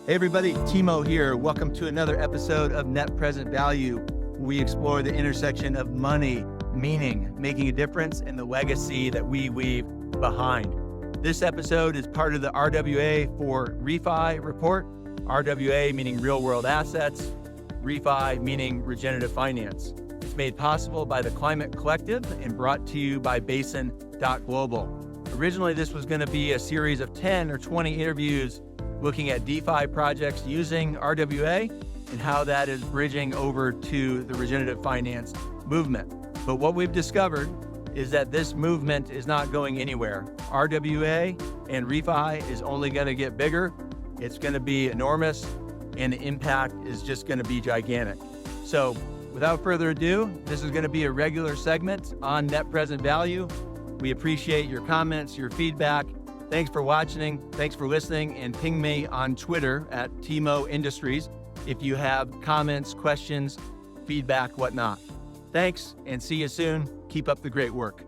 Hey everybody, Timo here. Welcome to another episode of Net Present Value. We explore the intersection of money, meaning, making a difference, and the legacy that we leave behind. This episode is part of the RWA for ReFi Report. RWA meaning real world assets, ReFi meaning regenerative finance. It's made possible by the Climate Collective and brought to you by Basin.global. Originally, this was going to be a series of 10 or 20 interviews looking at DeFi projects using RWA and how that is bridging over to the regenerative finance movement. But what we've discovered is that this movement is not going anywhere. RWA and ReFi is only going to get bigger. It's going to be enormous, and the impact is just going to be gigantic. So without further ado, this is going to be a regular segment on Net Present Value. We appreciate your comments, your feedback. Thanks for watching, thanks for listening, and ping me on Twitter at Timo Industries if you have comments, questions, feedback, whatnot. Thanks, and see you soon. Keep up the great work.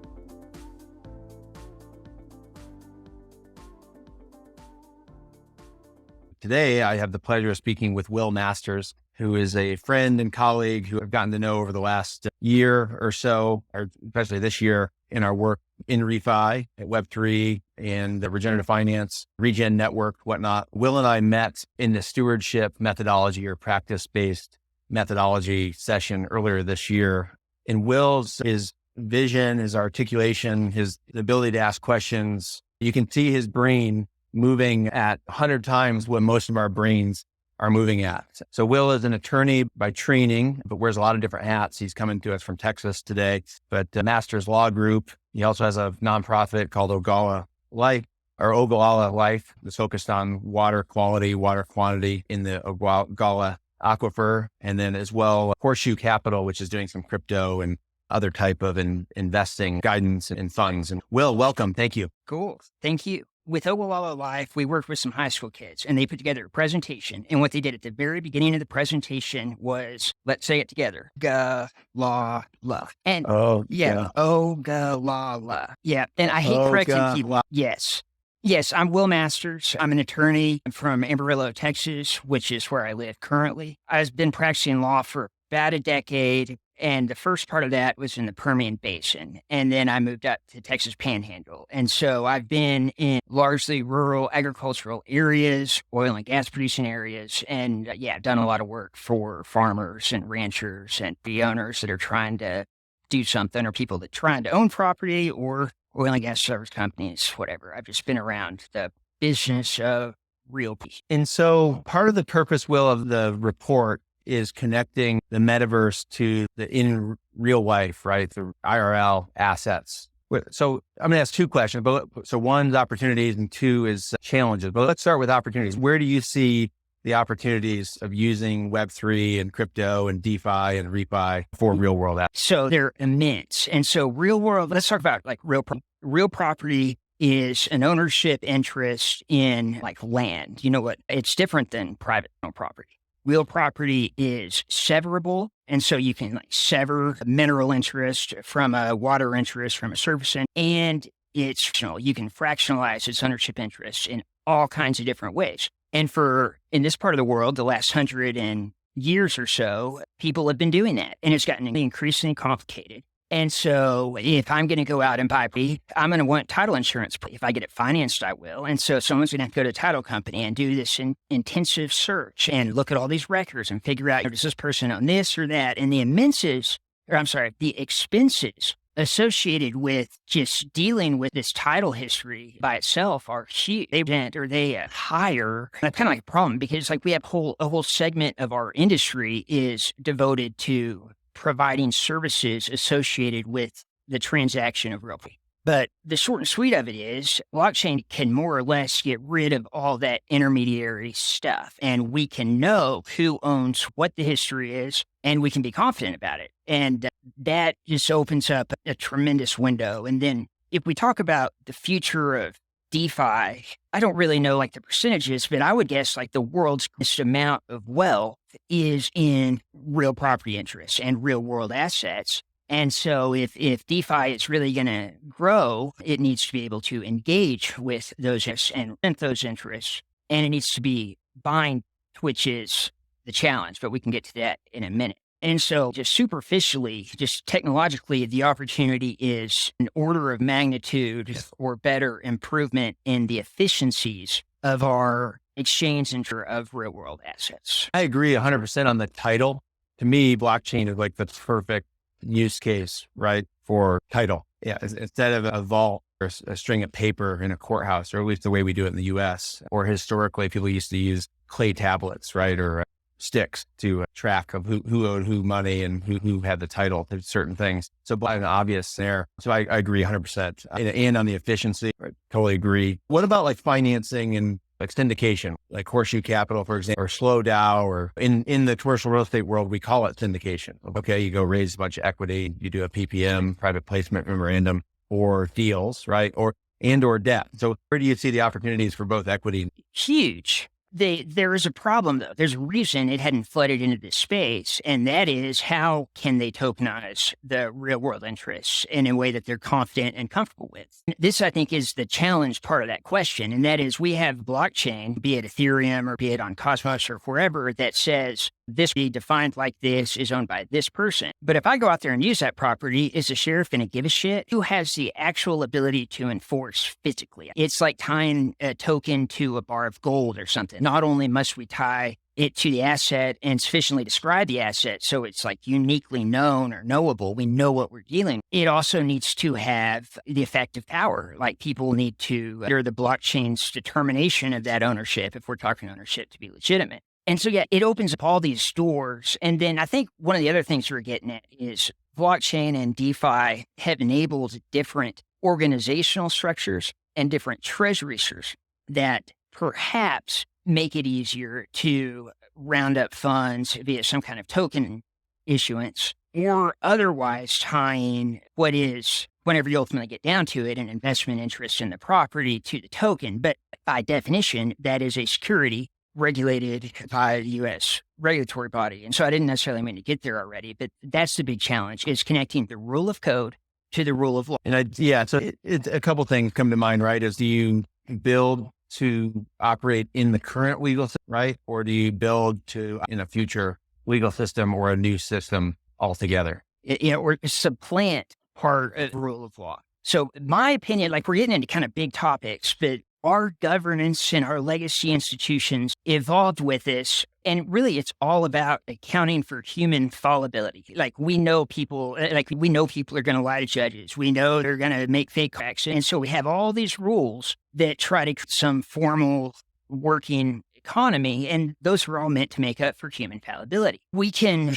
Today, I have the pleasure of speaking with Will Masters, who is a friend and colleague who I've gotten to know over the last year or so, or especially this year in our work in ReFi, at Web3, and the regenerative finance, Regen Network, whatnot. Will and I met in the stewardship methodology or practice-based methodology session earlier this year. And Will's, his vision, his articulation, his ability to ask questions, you can see his brain moving at 100 times what most of our brains are moving at. So Will is an attorney by training, but wears a lot of different hats. He's coming to us from Texas today, but Masters Law Group. He also has a nonprofit called Ogallala Life, or Ogallala Life, that's focused on water quality, water quantity in the Ogallala Aquifer, and then as well Horseshoe Capital, which is doing some crypto and other type of investing guidance and funds. And Will, welcome. Thank you. Cool. Thank you. With Ogallala Life, we worked with some high school kids, and they put together a presentation. And what they did at the very beginning of the presentation was, let's say it together, Ogallala. And Ogallala. Yeah. And I hate correcting people. Yes. Yes, I'm Will Masters. I'm an attorney. I'm from Amarillo, Texas, which is where I live currently. I've been practicing law for about a decade. And the first part of that was in the Permian Basin. And then I moved up to Texas Panhandle. And so I've been in largely rural agricultural areas, oil and gas producing areas. And done a lot of work for farmers and ranchers and the owners that are trying to do something, or people that are trying to own property, or oil and gas service companies, whatever. I've just been around the business of real people. And so part of the purpose, Will, of the report is connecting the metaverse to the in real life, right? The IRL assets. So I'm going to ask two questions, but so one is opportunities and two is challenges. But let's start with opportunities. Where do you see the opportunities of using Web3 and crypto and DeFi and ReFi for real world assets? So they're immense. And so real world, let's talk about like real property is an ownership interest in like land. You know what? It's different than private property. Real property is severable. And so you can like sever a mineral interest from a water interest from a surface interest. And it's, you can fractionalize its ownership interest in all kinds of different ways. And in this part of the world, the last 100 years or so, people have been doing that. And it's gotten increasingly complicated. And so if I'm going to go out and buy property, I'm going to want title insurance. If I get it financed, I will. And so someone's going to have to go to a title company and do this intensive search and look at all these records and figure out, does this person own this or that? And the expenses associated with just dealing with this title history by itself are huge. They hire. That's kind of like a problem, because like we have a whole segment of our industry is devoted to providing services associated with the transaction of real property. But the short and sweet of it is blockchain can more or less get rid of all that intermediary stuff. And we can know who owns what the history is, and we can be confident about it. And that just opens up a tremendous window. And then if we talk about the future of DeFi, I don't really know like the percentages, but I would guess like the world's greatest amount of wealth is in real property interests and real world assets. And so if DeFi is really going to grow, it needs to be able to engage with those interests and represent those interests. And it needs to be combined, which is the challenge, but we can get to that in a minute. And so just superficially, just technologically, the opportunity is an order of magnitude or better improvement in the efficiencies of our exchange of real world assets. I agree 100% on the title. To me, blockchain is like the perfect use case, right, for title. Yeah, instead of a vault or a string of paper in a courthouse, or at least the way we do it in the US, or historically people used to use clay tablets, right, or sticks to track of who owed who money and who had the title to certain things. So an obvious there. So I agree 100%. And on the efficiency, I totally agree. What about like financing and like syndication, like Horseshoe Capital, for example, or Slow DAO, or in the commercial real estate world, we call it syndication. Okay, you go raise a bunch of equity, you do a PPM, private placement memorandum, or deals, right? Or debt. So where do you see the opportunities for both equity? Huge. There is a problem, though. There's a reason it hadn't flooded into this space, and that is how can they tokenize the real world interests in a way that they're confident and comfortable with? This, I think, is the challenge part of that question, and that is we have blockchain, be it Ethereum or be it on Cosmos or wherever, that says this be defined like this is owned by this person. But if I go out there and use that property, is the sheriff going to give a shit? Who has the actual ability to enforce physically? It's like tying a token to a bar of gold or something. Not only must we tie it to the asset and sufficiently describe the asset so it's like uniquely known or knowable, we know what we're dealing with. It also needs to have the effective power. Like people need to under the blockchain's determination of that ownership, if we're talking ownership, to be legitimate. And so, yeah, it opens up all these doors. And then I think one of the other things we're getting at is blockchain and DeFi have enabled different organizational structures and different treasury structures that perhaps make it easier to round up funds via some kind of token issuance, or otherwise tying what is, whenever you ultimately get down to it, an investment interest in the property to the token. But by definition, that is a security regulated by the U.S. regulatory body. And so I didn't necessarily mean to get there already, but that's the big challenge, is connecting the rule of code to the rule of law. And so it's a couple things come to mind, right? Is do you build to operate in the current legal system, right? Or do you build to in a future legal system or a new system altogether? Or supplant part of the rule of law. So my opinion, like we're getting into kind of big topics, but our governance and our legacy institutions evolved with this. And really, it's all about accounting for human fallibility. Like we know people are going to lie to judges. We know they're going to make fake facts. And so we have all these rules that try to create some formal working economy, and those were all meant to make up for human fallibility. We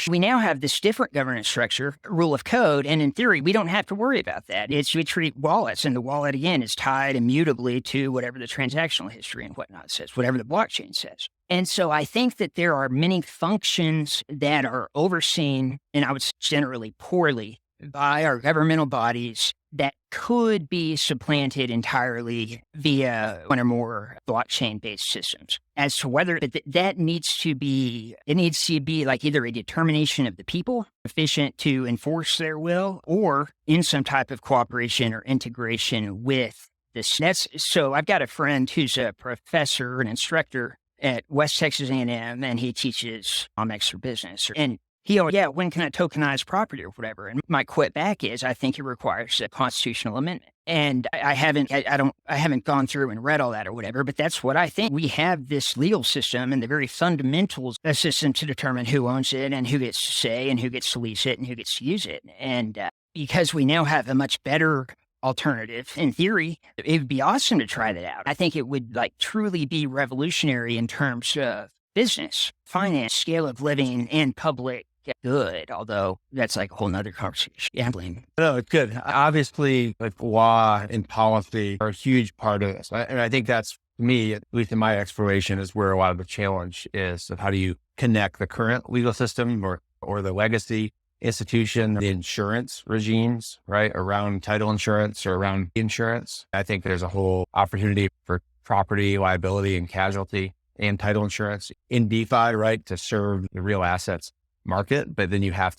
now have this different governance structure, rule of code, and in theory, we don't have to worry about that. We treat wallets, and the wallet, again, is tied immutably to whatever the transactional history and whatnot says, whatever the blockchain says. And so I think that there are many functions that are overseen, and I would say generally poorly, by our governmental bodies that could be supplanted entirely via one or more blockchain-based systems. As to whether that needs to be like either a determination of the people sufficient to enforce their will, or in some type of cooperation or integration with this. So I've got a friend who's a professor, an instructor at West Texas A&M, and he teaches economics for business. And when can I tokenize property or whatever? And my quip back is, I think it requires a constitutional amendment. And I haven't gone through and read all that or whatever, but that's what I think. We have this legal system and the very fundamentals of a system to determine who owns it and who gets to say and who gets to lease it and who gets to use it. And because we now have a much better alternative, in theory, it would be awesome to try that out. I think it would truly be revolutionary in terms of business, finance, scale of living, and public good, although that's like a whole nother conversation. Gambling. No, it's good. Obviously, law and policy are a huge part of this. And I think that's, me, at least in my exploration, is where a lot of the challenge is, of how do you connect the current legal system or the legacy institution, the insurance regimes, right, around title insurance or around insurance. I think there's a whole opportunity for property, liability, and casualty and title insurance in DeFi, right, to serve the real assets market. But then you have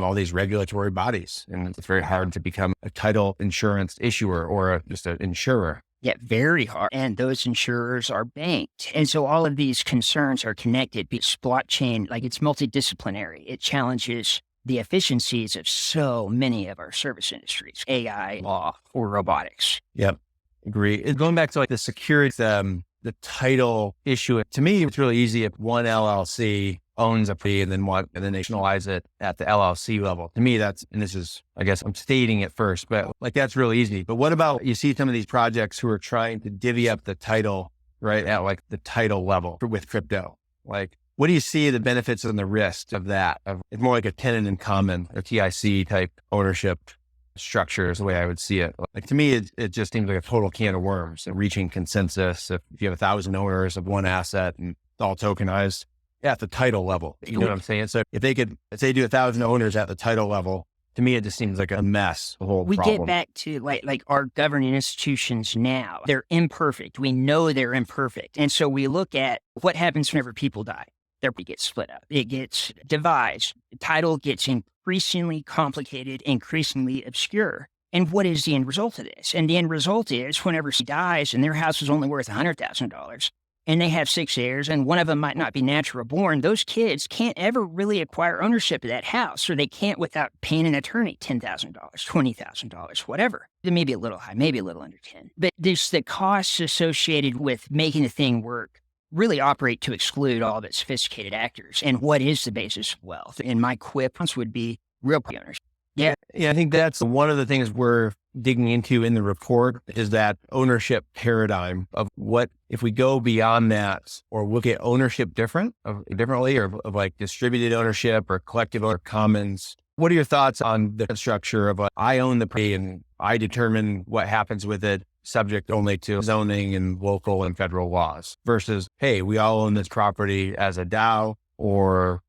all these regulatory bodies, and it's very hard to become a title insurance issuer or just an insurer. Yeah, very hard. And those insurers are banked. And so all of these concerns are connected because blockchain, like it's multidisciplinary. It challenges the efficiencies of so many of our service industries, AI, law, or robotics. Yep. Agree. And going back to like the security, the title issue, to me, it's really easy if one LLC owns a fee and then they nationalize it at the LLC level. To me, that's, and this is, I guess I'm stating it first, but like that's really easy. But what about, you see some of these projects who are trying to divvy up the title, right, at like the title level with crypto? Like, what do you see the benefits and the risks of that? It's more like a tenant in common, a TIC type ownership structure is the way I would see it. Like to me, it just seems like a total can of worms and reaching consensus. If you have 1,000 owners of one asset and it's all tokenized at the title level, you know what I'm saying? So if they do 1,000 owners at the title level, to me, it just seems like a mess, the whole problem. We get back to like our governing institutions now, they're imperfect. We know they're imperfect. And so we look at what happens whenever people die. Their property gets split up. It gets devised. The title gets increasingly complicated, increasingly obscure. And what is the end result of this? And the end result is whenever she dies and their house is only worth $100,000 and they have 6 heirs and one of them might not be natural born, those kids can't ever really acquire ownership of that house, or they can't without paying an attorney $10,000, $20,000, whatever. It may be a little high, maybe a little under 10. But there's the costs associated with making the thing work really operate to exclude all the sophisticated actors. And what is the basis of wealth? And my quip would be real property owners. Yeah, I think that's one of the things we're digging into in the report is that ownership paradigm of what, if we go beyond that or look at ownership differently or of like distributed ownership or collective or commons. What are your thoughts on the structure of I own the property and I determine what happens with it, subject only to zoning and local and federal laws versus, hey, we all own this property as a DAO or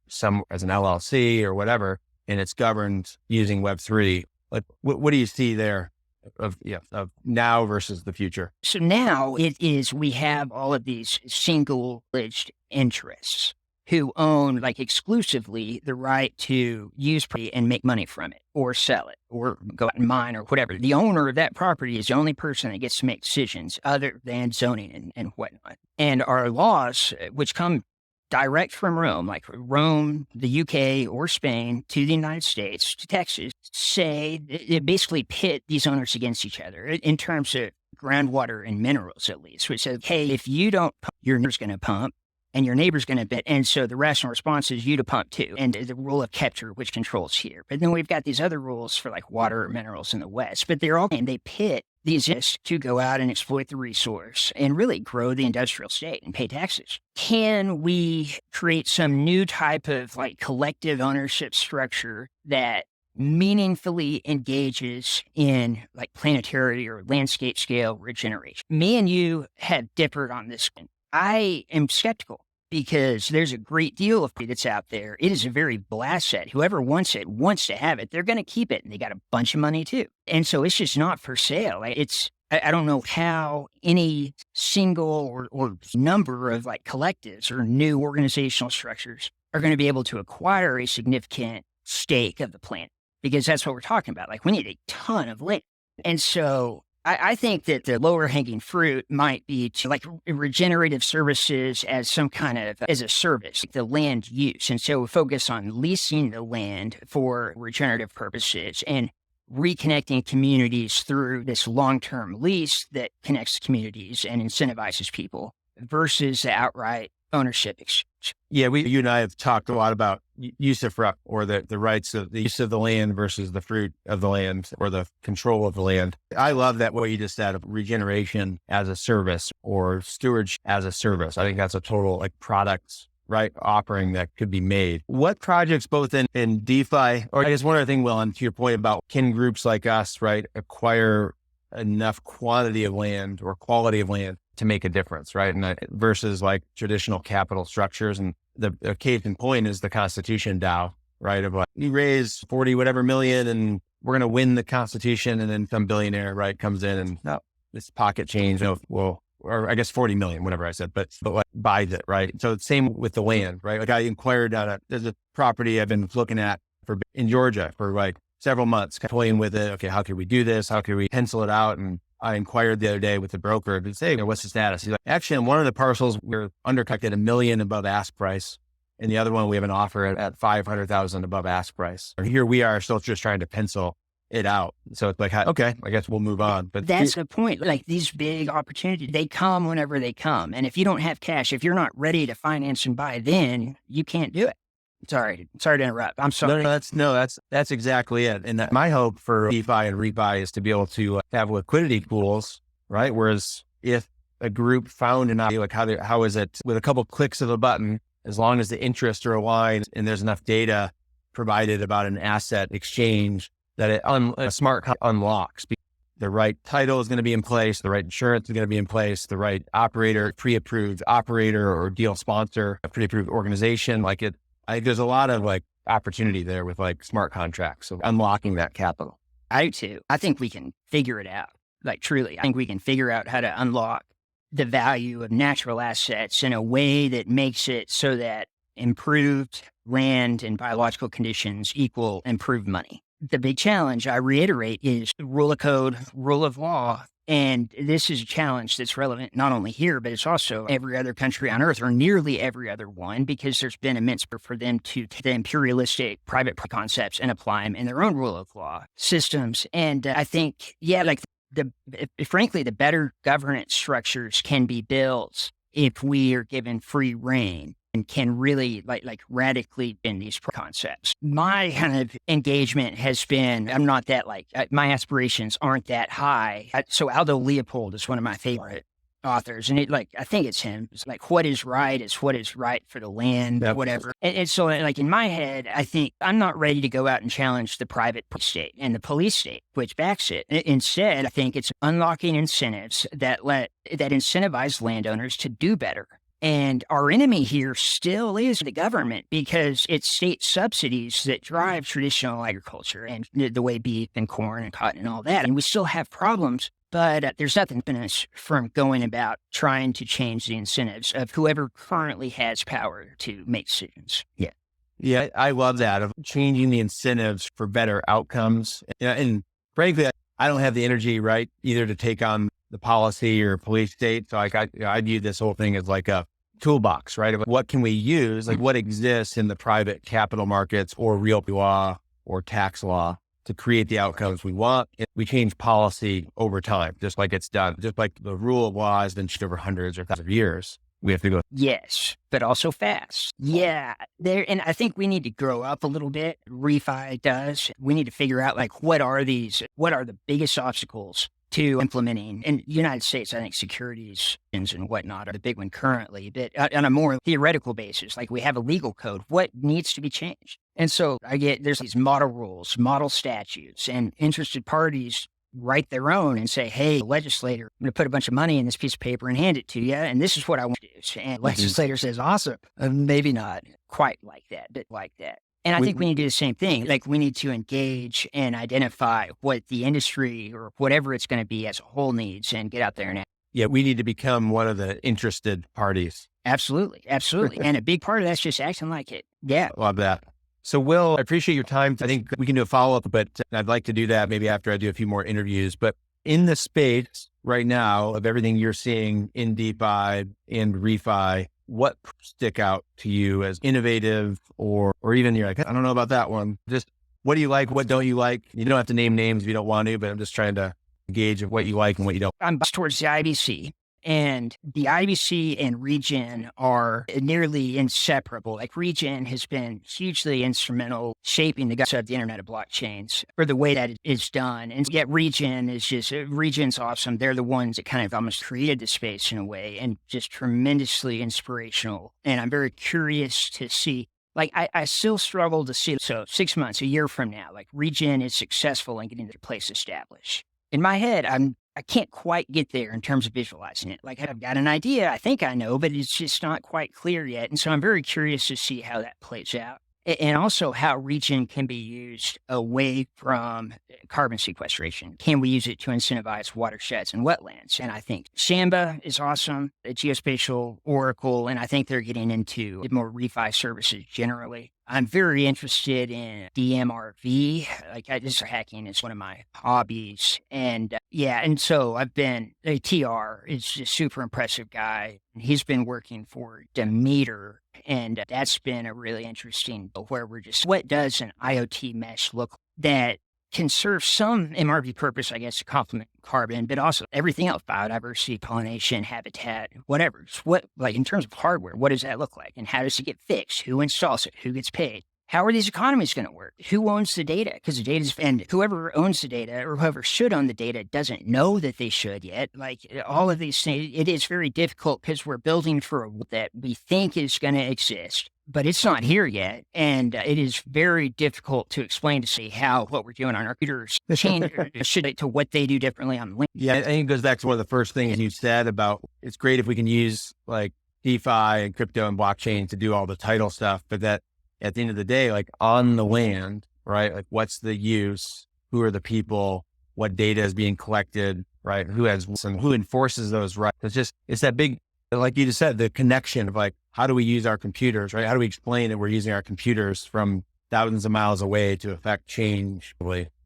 as an LLC or whatever, and it's governed using Web3. Like, what do you see there of now versus the future? So now we have all of these single-edged interests who own like exclusively the right to use property and make money from it or sell it or go out and mine or whatever. The owner of that property is the only person that gets to make decisions other than zoning and whatnot. And our laws, which come direct from Rome, like Rome, the UK or Spain to the United States, to Texas, say it basically pit these owners against each other in terms of groundwater and minerals, at least, which says, hey, if you don't pump, your neighbor's going to pump and your neighbor's going to bid. And so the rational response is you to pump too. And the rule of capture, which controls here. But then we've got these other rules for like water or minerals in the West, but they pit these to go out and exploit the resource and really grow the industrial state and pay taxes. Can we create some new type of like collective ownership structure that meaningfully engages in like planetary or landscape scale regeneration? Me and you have differed on this. I am skeptical because there's a great deal of that's out there. It is a very blast set. Whoever wants it wants to have it. They're going to keep it, and they got a bunch of money too. And so it's just not for sale. I don't know how any single or number of like collectives or new organizational structures are going to be able to acquire a significant stake of the planet, because that's what we're talking about. Like we need a ton of land. And so I think that the lower hanging fruit might be to like regenerative services as some kind of, as a service, like the land use. And so we focus on leasing the land for regenerative purposes and reconnecting communities through this long-term lease that connects communities and incentivizes people versus the outright ownership exchange. Yeah, you and I have talked a lot about usufruct or the rights of the use of the land versus the fruit of the land or the control of the land. I love that what you just said of regeneration as a service or stewardship as a service. I think that's a total like product, right, offering that could be made. What projects both in DeFi, or I guess one other thing, Will, and to your point about can groups like us, right, acquire enough quantity of land or quality of land to make a difference, right? And versus like traditional capital structures. And the case in point is the Constitution DAO, right? Of like, you raise 40 whatever million and we're going to win the Constitution. And then some billionaire, right, comes in and no, this pocket change, or I guess 40 million, whatever I said, but like buys it, right? So it's same with the land, right? Like I inquired there's a property I've been looking at in Georgia for like several months, toying with it. Okay, how can we do this? How can we pencil it out? And I inquired the other day with the broker to say, what's the status? He's like, actually, in one of the parcels, we're undercut at $1 million above ask price. And the other one, we have an offer at 500,000 above ask price. And here we are still just trying to pencil it out. So it's like, okay, I guess we'll move on. But that's the point. Like these big opportunities, they come whenever they come. And if you don't have cash, if you're not ready to finance and buy, then you can't do it. Sorry to interrupt. I'm sorry. That's exactly it. And my hope for DeFi and ReFi is to be able to have liquidity pools, right? Whereas if a group found an idea, like how is it with a couple clicks of a button, as long as the interests are aligned and there's enough data provided about an asset exchange, that a smart unlocks. The right title is going to be in place, the right insurance is going to be in place, the right operator, pre-approved operator or deal sponsor, a pre-approved organization. I think there's a lot of opportunity there with smart contracts, so unlocking that capital. I do too. I think we can figure it out. Truly, I think we can figure out how to unlock the value of natural assets in a way that makes it so that improved land and biological conditions equal improved money. The big challenge, I reiterate, is rule of code, rule of law. And this is a challenge that's relevant not only here, but it's also every other country on earth, or nearly every other one, because there's been immense for them to take the imperialistic private concepts and apply them in their own rule of law systems. And I think, frankly, the better governance structures can be built if we are given free rein and can really radically bend these concepts. My kind of engagement has been, I'm not that my aspirations aren't that high. So Aldo Leopold is one of my favorite authors. And I think it's him. It's what is right is what is right for the land, whatever. And so in my head, I think I'm not ready to go out and challenge the private state and the police state, which backs it. Instead, I think it's unlocking incentives that incentivize landowners to do better. And our enemy here still is the government, because it's state subsidies that drive traditional agriculture and the way beef and corn and cotton and all that. And we still have problems, but there's nothing stopping us from going about trying to change the incentives of whoever currently has power to make decisions. Yeah, I love that, of changing the incentives for better outcomes. And frankly, I don't have the energy, right, either to take on the policy or police state. So I view this whole thing as a toolbox, right? Of what can we use, what exists in the private capital markets or real law or tax law to create the outcomes we want. We change policy over time, just like it's done, just like the rule of law has been changed over hundreds or thousands of years. We have to go. Yes, but also fast. Yeah. And I think we need to grow up a little bit. ReFi does. We need to figure out what are the biggest obstacles to implementing. In the United States, I think securities and whatnot are the big one currently, but on a more theoretical basis, we have a legal code, what needs to be changed? And so there's these model rules, model statutes, and interested parties write their own and say, hey, legislator, I'm going to put a bunch of money in this piece of paper and hand it to you, and this is what I want to do. And legislator says, awesome. Maybe not quite like that, but like that. And I think we need to do the same thing. We need to engage and identify what the industry or whatever it's going to be as a whole needs and get out there and act. Yeah, we need to become one of the interested parties. Absolutely. Absolutely. And a big part of that's just acting like it. Yeah. Love that. So Will, I appreciate your time. I think we can do a follow-up, but I'd like to do that maybe after I do a few more interviews. But in the space right now of everything you're seeing in DeFi and ReFi, what stick out to you as innovative or even you're I don't know about that one. Just what do you like? What don't you like? You don't have to name names if you don't want to, but I'm just trying to gauge what you like and what you don't. I'm towards the IBC. And the IBC and Regen are nearly inseparable. Regen has been hugely instrumental shaping the guts of the Internet of Blockchains, or the way that it is done. And yet Regen's awesome. They're the ones that kind of almost created the space in a way, and just tremendously inspirational. And I'm very curious to see, I still struggle to see, so 6 months, a year from now, Regen is successful in getting their place established. In my head, I can't quite get there in terms of visualizing it. I've got an idea, I think I know, but it's just not quite clear yet. And so I'm very curious to see how that plays out. And also how Regen can be used away from carbon sequestration. Can we use it to incentivize watersheds and wetlands? And I think Shamba is awesome, the geospatial oracle, and I think they're getting into more ReFi services generally. I'm very interested in DMRV. Hacking is one of my hobbies. And Yeah. And so a TR is just super impressive guy. He's been working for Demeter. And that's been a really interesting where we're just, what does an IoT mesh look that can serve some MRV purpose, I guess, to complement carbon, but also everything else, biodiversity, pollination, habitat, whatever. It's what, like in terms of hardware, what does that look like? And how does it get fixed? Who installs it? Who gets paid? How are these economies going to work? Who owns the data? Because the data and whoever owns the data or whoever should own the data doesn't know that they should yet. Like all of these things, it is very difficult because we're building for a world that we think is going to exist, but it's not here yet. And it is very difficult to explain to see how what we're doing on our computers change should to what they do differently on the link. Yeah, I think it goes back to one of the first things you said about it's great if we can use like DeFi and crypto and blockchain to do all the title stuff, but that at the end of the day, like on the land, right? Like what's the use? Who are the people? What data is being collected, right? Who enforces those rights? It's that big, like you just said, the connection of like, how do we use our computers, right? How do we explain that we're using our computers from thousands of miles away to affect change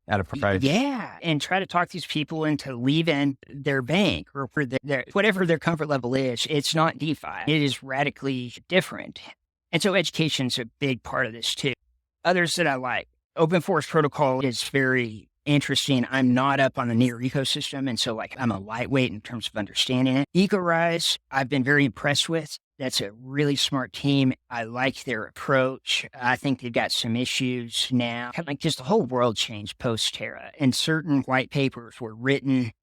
at a price? Yeah. And try to talk these people into leaving their bank or for whatever their comfort level is. It's not DeFi. It is radically different. And so education's a big part of this too. Others that I like, open source protocol is very interesting. I'm not up on the near ecosystem. And so like I'm a lightweight in terms of understanding it. EcoRise, I've been very impressed with. That's a really smart team. I like their approach. I think they've got some issues now. Kind of like just the whole world changed post-Terra. And certain white papers were written.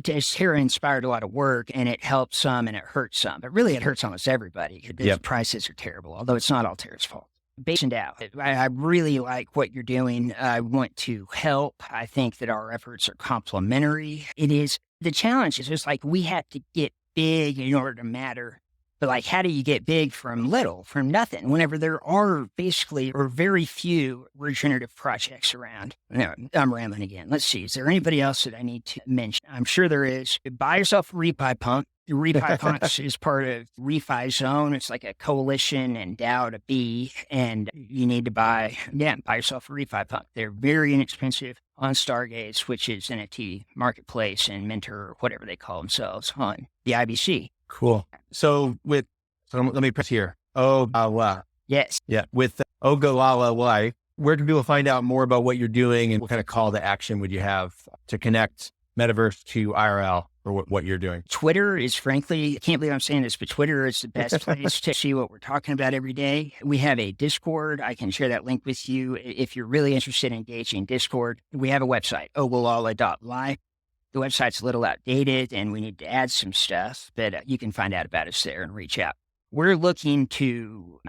Terra inspired a lot of work and it helped some and it hurt some. But really it hurts almost everybody. The prices are terrible, although it's not all Terra's fault. Based out. I really like what you're doing. I want to help. I think that our efforts are complementary. The challenge is just like we have to get big in order to matter. But like, how do you get big from little, from nothing, whenever there are basically or very few regenerative projects around? No, I'm rambling again. Let's see. Is there anybody else that I need to mention? I'm sure there is. Buy yourself a ReFi Punk. ReFi Punks is part of ReFi Zone. It's like a coalition and DAO to be. And you need to buy yourself a ReFi Punk. They're very inexpensive on Stargaze, which is NFT marketplace, and Mentor, or whatever they call themselves on the IBC. Cool. So let me press here. Ogallala. Yes. Yeah. With Ogallala Life, where can people find out more about what you're doing and what kind of call to action would you have to connect metaverse to IRL or what you're doing? Twitter is frankly, I can't believe I'm saying this, but Twitter is the best place to see what we're talking about every day. We have a Discord. I can share that link with you if you're really interested in engaging Discord. We have a website, ogallala.life. The website's a little outdated and we need to add some stuff, but you can find out about us there and reach out. We're looking to,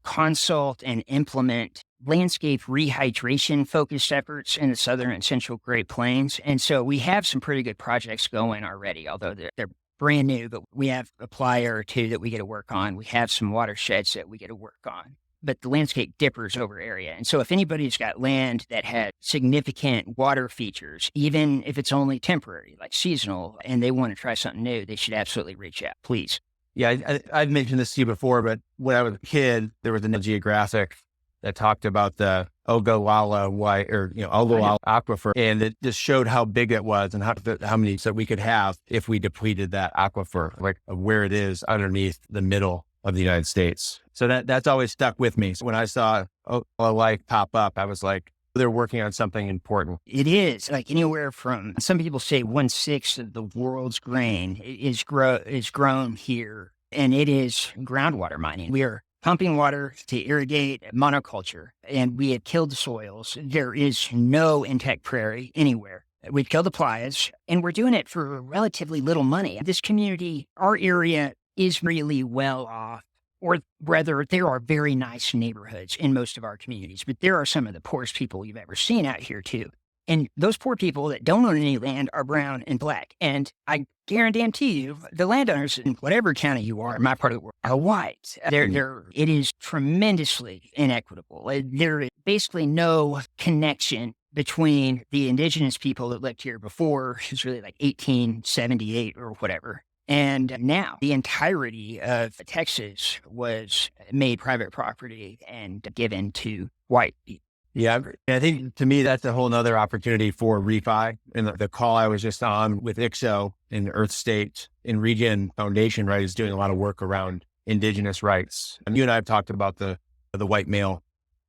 consult and implement landscape rehydration focused efforts in the southern and central Great Plains. And so we have some pretty good projects going already, although they're brand new, but we have a playa or two that we get to work on. We have some watersheds that we get to work on. But the landscape differs over area. And so if anybody's got land that has significant water features, even if it's only temporary, like seasonal, and they want to try something new, they should absolutely reach out, please. Yeah, I've mentioned this to you before, but when I was a kid, there was a Geographic that talked about the Ogallala Ogallala Aquifer, and it just showed how big it was and how many that we could have if we depleted that aquifer, like where it is underneath the middle of the United States. So that's always stuck with me. So when I saw Ogallala Life pop up, I was like, they're working on something important. It is like anywhere from, some people say 1/6 of the world's grain is grown here, and it is groundwater mining. We are pumping water to irrigate monoculture, and we have killed the soils. There is no intact prairie anywhere. We've killed the playas, and we're doing it for relatively little money. This community, our area is really well off, or rather, there are very nice neighborhoods in most of our communities, but there are some of the poorest people you've ever seen out here too. And those poor people that don't own any land are brown and black. And I guarantee you, the landowners in whatever county you are in my part of the world are white. It is tremendously inequitable. There is basically no connection between the indigenous people that lived here before, it's really like 1878 or whatever. And now the entirety of Texas was made private property and given to white people. Yeah. I think to me, that's a whole nother opportunity for ReFi. And the call I was just on with IXO in Earth State in Regen Foundation, right, is doing a lot of work around indigenous rights. And you and I have talked about the white male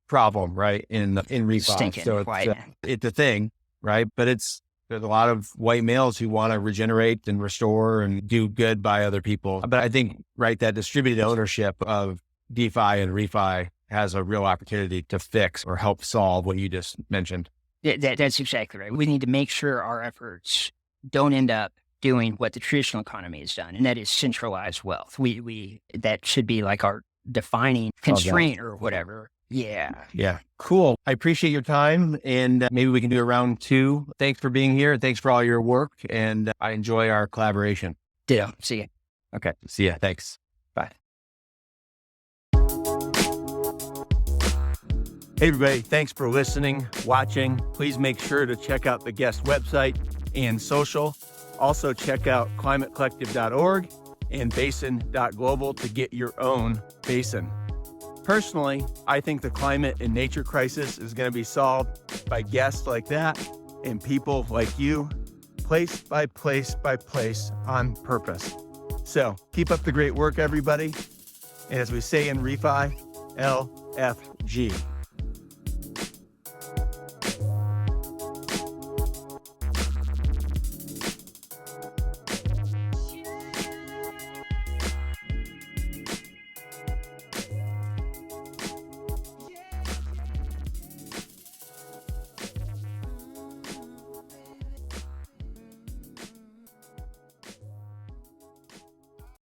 problem, right, in ReFi. Stinking So white. it's a thing, right? But there's a lot of white males who want to regenerate and restore and do good by other people. But I think, right, that distributed ownership of DeFi and ReFi has a real opportunity to fix or help solve what you just mentioned. That's exactly right. We need to make sure our efforts don't end up doing what the traditional economy has done, and that is centralized wealth. We that should be like our defining constraint or whatever. Yeah. Yeah. Cool. I appreciate your time, and maybe we can do a round 2. Thanks for being here. Thanks for all your work, and I enjoy our collaboration. Ditto. See ya. Okay. See ya. Thanks. Bye. Hey, everybody. Thanks for listening, watching. Please make sure to check out the guest website and social. Also, check out climatecollective.org and basin.global to get your own basin. Personally, I think the climate and nature crisis is going to be solved by guests like that and people like you, place by place by place on purpose. So keep up the great work, everybody. And as we say in ReFi, LFG.